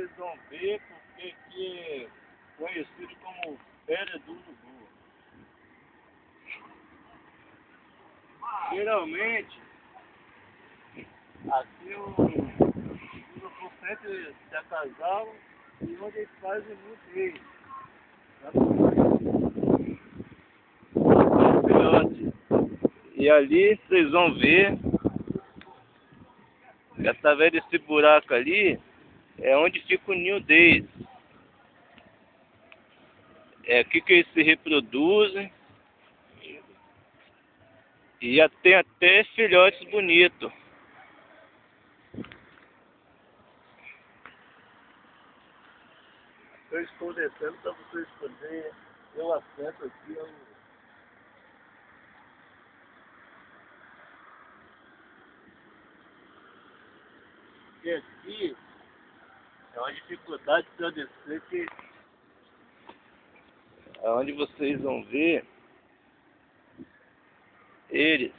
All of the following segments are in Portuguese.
vocês vão ver porque aqui é conhecido como Férias do Urubu. Geralmente, aqui os urubus sempre se acasalam e onde eles fazem muito deles. E ali vocês vão ver, através desse buraco ali, é onde fica o ninho deles. É aqui que eles se reproduzem. E tem até filhotes bonitos. Eu estou descendo para vocês poderem ter o acesso aqui ao... E aqui é uma dificuldade para eu descer, que é onde vocês vão ver eles.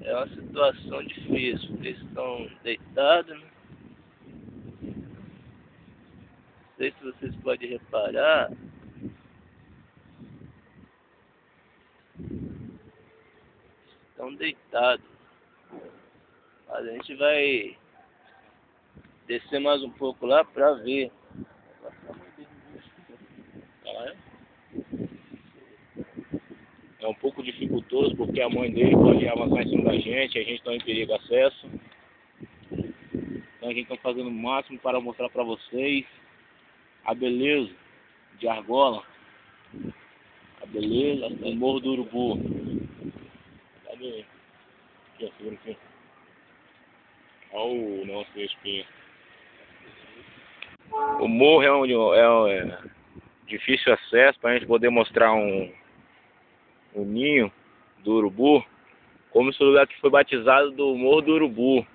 É uma situação difícil. Eles estão deitados, né? Não sei se vocês podem reparar. Estão deitados. Mas a gente vai descer mais um pouco lá para ver. É um pouco dificultoso porque a mãe dele pode avançar em cima da gente, a gente está em perigo de acesso. Então a gente está fazendo o máximo para mostrar para vocês a beleza de Argola, a beleza do Morro do Urubu. Cadê? Aqui, segura aqui. Olha o nosso espinho. O morro é difícil acesso para a gente poder mostrar um ninho do urubu, como esse lugar que foi batizado do Morro do Urubu.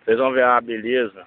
Vocês vão ver a beleza.